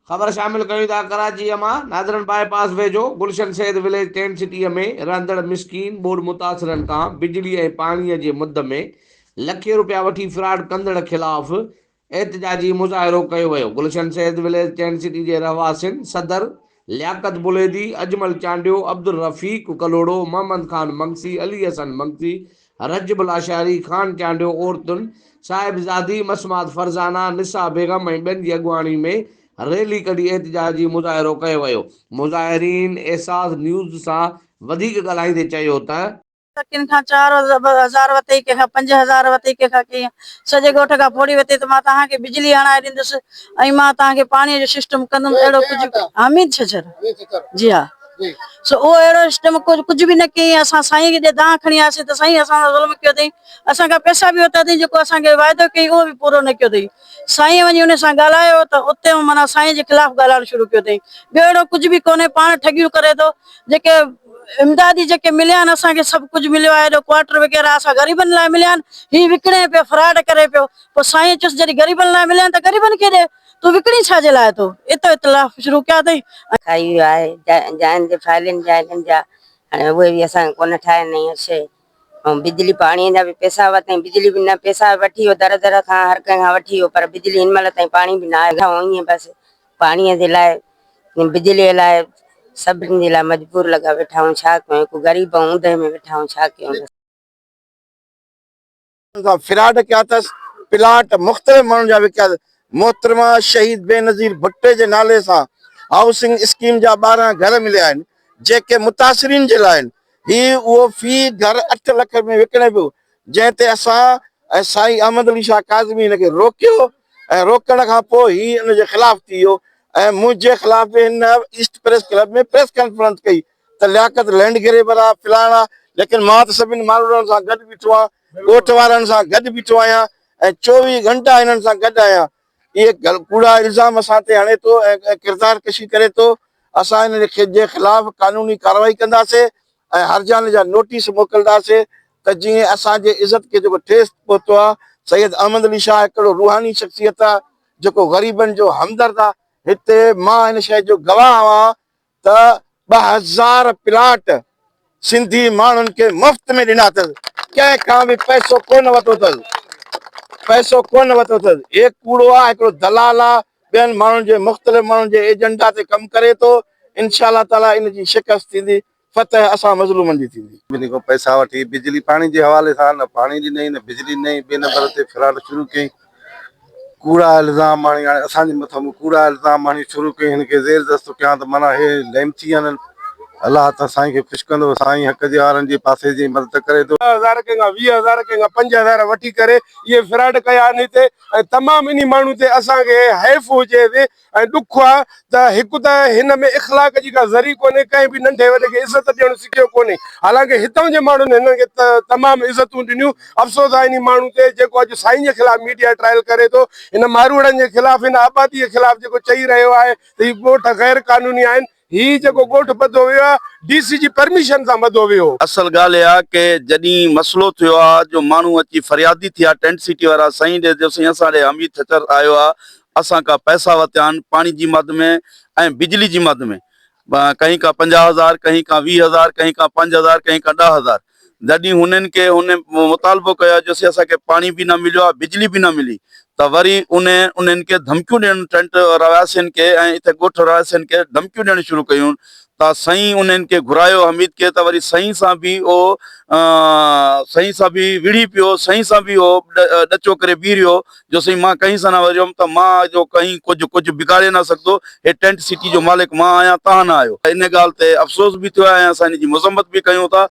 ख़बर शामिल कयूं था कराची मां नादरन बाईपास वेझो गुलशन सैद विलेज टेंट सिटीअ में रहंदड़ मिस्कीन बोर्ड मुतासिरनि खां बिजली ऐं पाणीअ जे मुद में लखे रुपया वठी फ्रॉड कंदड़ ख़िलाफ़ एहतिजाजी मुज़ाहिरो कयो वियो। गुलशन सैद विलेज टेंट सिटी जे रहवासियुनि सदर लियाकत बुलेदी, अजमल चांडियो, अब्दुल रफ़ीक कलोड़ो, मोहम्मद खान मंगसी, अली हसन मंगसी, रजबुल आशारी, खान चांडियो, औरतुनि साहिबजादी, मसमात फरजाना, निसा बेगम ऐं ॿियनि जी अॻुवाणी में रैली कढी एहतिजाजी मुज़ाहिरो कयो वियो। मुज़ाहिरीन एसास न्यूज़ सां वधीक ॻाल्हाईंदे चयो त किन खां 4,000 वरितई, कंहिंखां 5,000 वरितई, कंहिंखां कीअं सॼे ॻोठ खां फोड़ी वरितई त मां तव्हांखे बिजली हणाए ॾींदुसि ऐं मां तव्हांखे पाणीअ जो सिस्टम कंदुमि। अहिड़ो कुझु हमीद छछर जी हा सो उहो अहिड़ो सिस्टम कुझु बि न कयईं। असां साईं खे दांह खणी आयासीं त साईं असां ज़ुल्म कयो अथई, असांखां पैसा बि वरिता अथई, जेको असांखे वाइदो कयईं उहो बि पूरो न कयो अथई। साईं वञी उन सां ॻाल्हायो त उते माना साईं जे ख़िलाफ़ ॻाल्हाइणु शुरू कयो अथई। ॿियो अहिड़ो कुझु बि कोन्हे, पाण ठगियूं करे थो। जेके इमदादी जेके मिलिया आहिनि असांखे सभु कुझु मिलियो आहे, एॾो क्वार्टर वग़ैरह असां ग़रीबनि लाइ मिलिया आहिनि, हीउ विकिणे पियो, फ्रॉड करे पियो। पोइ साईं चुसि जॾहिं ग़रीबनि लाइ मिलिया आहिनि त ग़रीबनि खे ॾे, तूं विकिणी छाजे लाइ थो? एतिरो इतलाफ शुरू कया अथई। खाई आहे जाइन जे फाइलनि जाइनि जा हाणे उहे बि असां कोन ठाहे न शइ। ऐं बिजली पाणीअ जा बि पैसा वरितई, बिजली बि न पैसा वठी वियो, दर दर खां हर कंहिं खां वठी वियो, पर बिजली हिन महिल ताईं पाणी बि न आहे। ईअं बसि पाणीअ जे लाइ बिजलीअ लाइ सभिनी जे लाइ मजबूर लॻा वेठा आहियूं। छा कयूं, हिकु ग़रीब ऊंदहि में वेठा आहियूं, छा कयूं। फ्रॉड कया अथसि, प्लाट मुख़्तलिफ़ माण्हुनि जा विकिया अथसि। मोहतरमा शहीद बेनज़ीर भुट्टे जे नाले सां हाउसिंग स्कीम जा 12 घर मिलिया आहिनि जेके मुतासिरीन जे लाइ आहिनि। ही उहो फी घर 8 लख में विकिणे पियो, जंहिं ते असां ऐं साईं अहमद अली शाह काज़मी हिनखे रोकियो ऐं रोकण खां पोइ ही हिन जे ख़िलाफ़ थी वियो ऐं मुंहिंजे ख़िलाफ़ हिन ईस्ट प्रेस क्लब में प्रेस कॉन्फ्रेंस कई त लियाकत लैंड ग्रेबर आहे, फिलहान आहे। लेकिन मां त सभिनी माण्हुनि सां गॾु बीठो आहियां, ॻोठ वारनि सां गॾु बीठो आहियां ऐं 24 घंटा हिननि सां गॾु आहियां। इहे कूड़ा इल्ज़ाम असां ते हणे थो ऐं किरदार कशी करे थो। असां हिन जे ख़िलाफ़ कानूनी कार्रवाई कंदासीं ऐं हरजाने जा नोटिस मोकिलंदासीं त जीअं असांजे इज़त खे जेको ठेस पहुतो आहे। सैयद अहमद अली शाह हिकिड़ो रूहानी शख़्सियत आहे जेको ग़रीबनि जो हमदर्द आहे। हिते मां हिन शइ जो गवाह आहियां त 2000 प्लाट सिंधी माण्हुनि खे मुफ़्त में ॾिना अथसि, कंहिंखां बि पैसो कोन वरितो अथसि, पैसो कोन वरितो अथसि। हे कूड़ो आहे, हिकिड़ो दलाल आहे, ॿियनि माण्हुनि जे मुख़्तलिफ़ माण्हुनि जे एजेंडा ते कमु करे थो। इंशाअल्लाह ताला इन जी शिकस्त थींदी, फतह असां मज़लूमनि जी थींदी। बिनी को पैसा वठी बिजली पानी जे हवाले सां न पानी ॾिनई न बिजली ॾिनई, ॿिए नंबर ते फ्रॉड शुरू कई। कूड़ा इल्ज़ाम आणी हाणे असांजे मथां कूड़ा इल्ज़ाम आणी शुरू कई, हिनखे ज़ेर दस्त कयां त माना हे लैमची वञनि। अलाह त साईं खे ख़ुशि कंदो, साईं हक़ जे वारनि जे पासे जी मदद करे थो। 10,000 कंहिंखां 20,000 कंहिंखां 5,000 वठी करे इहे फ्रॉड कया आहिनि हिते ऐं तमामु इन माण्हू ते असांखे हैफ़ हुजे ऐं ॾुख आहे त हिकु त हिन में इख़लाक़ जी का ज़री कोन्हे, कंहिं बि नंढे वॾे खे इज़त ॾियणु सिखियो कोन्हे। हालांकि हितां जे माण्हुनि हिननि खे तमामु इज़तूं ॾिनियूं। अफ़सोस आहे इन माण्हू ते जेको अॼु साईं जे ख़िलाफ़ मीडिया ट्रायल करे थो, हिन मारूड़नि जे ख़िलाफ़, हिन आबादी जे ख़िलाफ़ जेको चई रहियो आहे त हीउ ॻोठ गैर कानूनी आहिनि। ही जेको ॻोठ ॿधो वियो आहे DC जी परमिशन सां ॿधो वियो। असल ॻाल्हि इहा की जॾहिं मसइलो थियो आहे जो माण्हू अची फरियादी थी आहे टेंट सिटी वारा साईं ॾे जो साईं असां ॾे हमीद छछर आयो आहे, असां खां पैसा वरिता आहिनि पाणी जी मद में ऐं बिजली जी मद में। कहीं का 50,000, कहीं का 20,000, कहीं का 5,000, कहीं का 10,000। जॾहिं हुननि खे हुन मुतालबो कयो जोसीं असांखे पाणी बि न मिलियो आहे, बिजली बि न मिली, त वरी उन्हनि खे धमकियूं ॾियणु टेंट रहवासियुनि खे ऐं हिते ॻोठ रहवासियुनि खे धमकियूं ॾियणु शुरू कयूं। त साईं उन्हनि खे घुरायो हमीद खे, त वरी साईं सां बि उहो साईं सां बि विढ़ी पियो, साईं सां बि उहो ॾचो करे बीह रहियो जो साईं मां कहीं सां न वरियुमि त मां जो कहीं कुझु बिगाड़े न सघंदो, हे टेंट सिटी जो मालिक मां आहियां, तव्हां न आहियो। इन ॻाल्हि ते अफ़सोस बि थियो आहे ऐं असां हिन जी मज़म्मत बि कयूं था।